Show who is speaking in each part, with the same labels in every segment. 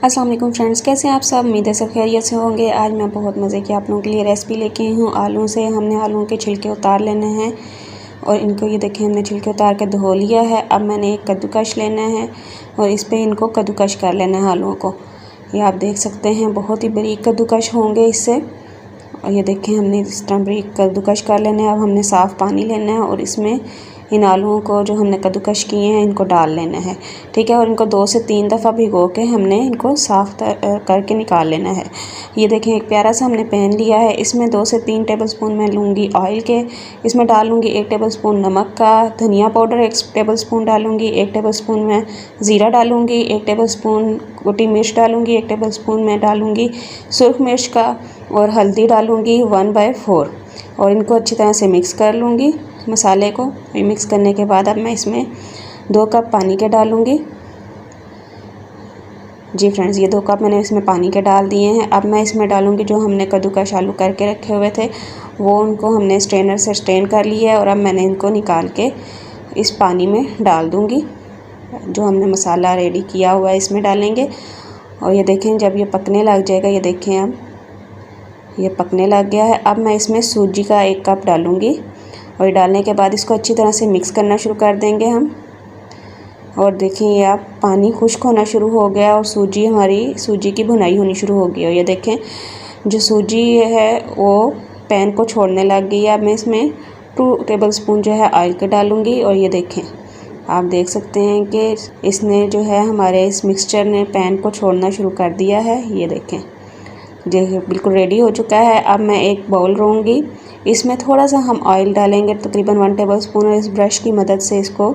Speaker 1: अस्सलाम वालेकुम फ्रेंड्स, कैसे हैं आप सब। उम्मीद है सब खैरियत से होंगे। आज मैं बहुत मज़े की आप लोगों के लिए रेसिपी लेके आई हूँ। आलू से हमने आलूओं के छिलके उतार लेने हैं और इनको ये देखें हमने छिलके उतार के धो लिया है। अब मैंने एक कद्दूकश लेना है और इस पर इनको कद्दूकश कर लेना है आलूओं को। ये आप देख सकते हैं बहुत ही बारीक कद्दूकश होंगे इससे। और ये देखें हमने इस तरह बारीक कद्दूकश कर लेना है। अब हमने साफ़ पानी लेना है और इसमें इन आलूओं को जो हमने कद्दूकश किए हैं इनको डाल लेना है, ठीक है। और इनको 2 से 3 दफ़ा भिगो के हमने इनको साफ़ करके निकाल लेना है। ये देखें एक प्यारा सा हमने पैन लिया है, इसमें 2 से 3 टेबलस्पून मैं लूँगी ऑयल के। इसमें डालूँगी 1 टेबलस्पून नमक का, धनिया पाउडर 1 टेबलस्पून डालूँगी, 1 टेबलस्पून मैं ज़ीरा डालूँगी, 1 टेबलस्पून कुटी मिर्च डालूँगी, 1 टेबलस्पून मैं डालूँगी सुर्ख मिर्च का और हल्दी डालूँगी 1/4 और इनको अच्छी तरह से मिक्स कर लूँगी मसाले को। मिक्स करने के बाद अब मैं इसमें 2 कप पानी के डालूँगी। जी फ्रेंड्स, ये 2 कप मैंने इसमें पानी के डाल दिए हैं। अब मैं इसमें डालूँगी जो हमने कद्दूकश आलू करके रखे हुए थे वो उनको हमने स्ट्रेनर से स्ट्रेन कर लिया है और अब मैंने इनको निकाल के इस पानी में डाल दूँगी। जो हमने मसाला रेडी किया हुआ है इसमें डालेंगे और ये देखें जब ये पकने लग जाएगा, ये देखें अब ये पकने लग गया है। अब मैं इसमें सूजी का 1 कप डालूँगी और डालने के बाद इसको अच्छी तरह से मिक्स करना शुरू कर देंगे हम। और देखिए ये आप पानी खुश्क होना शुरू हो गया और सूजी की भुनाई होनी शुरू हो गई। और ये देखें जो सूजी है वो पैन को छोड़ने लग गई है। अब मैं इसमें 2 टेबलस्पून जो है ऑयल के डालूँगी और ये देखें आप देख सकते हैं कि इसने जो है हमारे इस मिक्सचर ने पैन को छोड़ना शुरू कर दिया है। ये देखें देखिए बिल्कुल रेडी हो चुका है। अब मैं एक बाउल लूँगी, इसमें थोड़ा सा हम ऑयल डालेंगे तकरीबन 1 टेबलस्पून और इस ब्रश की मदद से इसको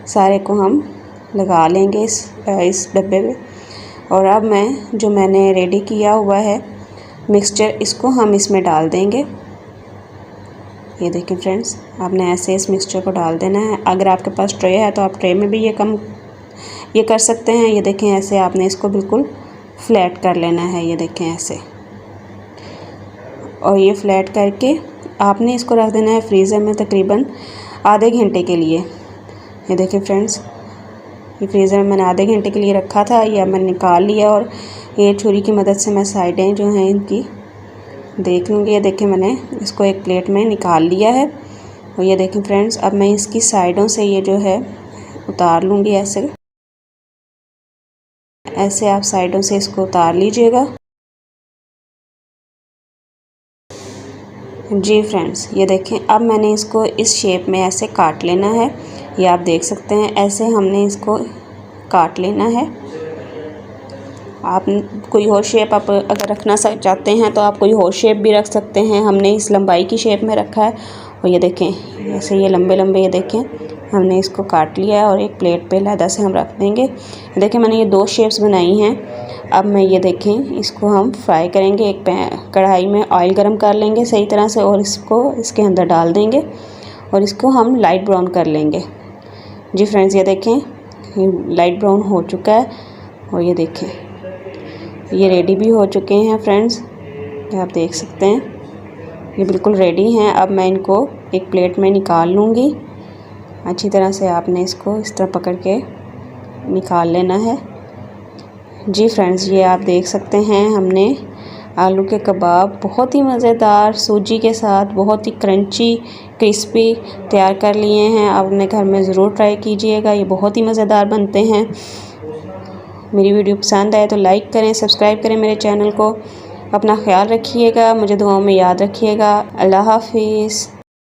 Speaker 1: सारे को हम लगा लेंगे इस डब्बे में। और अब मैंने रेडी किया हुआ है मिक्सचर इसको हम इसमें डाल देंगे। ये देखिए फ्रेंड्स, आपने ऐसे इस मिक्सचर को डाल देना है। अगर आपके पास ट्रे है तो आप ट्रे में भी ये कर सकते हैं। ये देखें ऐसे आपने इसको बिल्कुल फ्लैट कर लेना है। ये देखें ऐसे, और ये फ्लैट करके आपने इसको रख देना है फ्रीज़र में तकरीबन आधे घंटे के लिए। ये देखिए फ्रेंड्स, ये फ्रीज़र में मैंने आधे घंटे के लिए रखा था। ये मैंने निकाल लिया और ये छुरी की मदद से मैं साइडें जो हैं इनकी देख लूँगी। ये देखें मैंने इसको एक प्लेट में निकाल लिया है और ये देखें फ्रेंड्स अब मैं इसकी साइडों से ये जो है उतार लूँगी। ऐसे आप साइडों से इसको उतार लीजिएगा। जी फ्रेंड्स, ये देखें अब मैंने इसको इस शेप में ऐसे काट लेना है। ये आप देख सकते हैं ऐसे हमने इसको काट लेना है। आप कोई और शेप आप अगर रखना चाहते हैं तो आप कोई और शेप भी रख सकते हैं। हमने इस लंबाई की शेप में रखा है और ये देखें ऐसे ये लंबे लंबे ये देखें हमने इसको काट लिया है और एक प्लेट पे अलहदा से हम रख देंगे। देखें मैंने ये 2 शेप्स बनाई हैं। अब मैं ये देखें इसको हम फ्राई करेंगे। एक कढ़ाई में ऑयल गरम कर लेंगे सही तरह से और इसको इसके अंदर डाल देंगे और इसको हम लाइट ब्राउन कर लेंगे। जी फ्रेंड्स, ये देखें ये लाइट ब्राउन हो चुका है और ये देखें ये रेडी भी हो चुके हैं फ्रेंड्स। ये आप देख सकते हैं ये बिल्कुल रेडी हैं। अब मैं इनको एक प्लेट में निकाल लूँगी। अच्छी तरह से आपने इसको इस तरह पकड़ के निकाल लेना है। जी फ्रेंड्स, ये आप देख सकते हैं हमने आलू के कबाब बहुत ही मज़ेदार सूजी के साथ बहुत ही क्रंची क्रिस्पी तैयार कर लिए हैं। आप अपने घर में ज़रूर ट्राई कीजिएगा, ये बहुत ही मज़ेदार बनते हैं। मेरी वीडियो पसंद आए तो लाइक करें, सब्सक्राइब करें मेरे चैनल को। अपना ख्याल रखिएगा, मुझे दुआओं में याद रखिएगा। अल्लाह हाफिज़।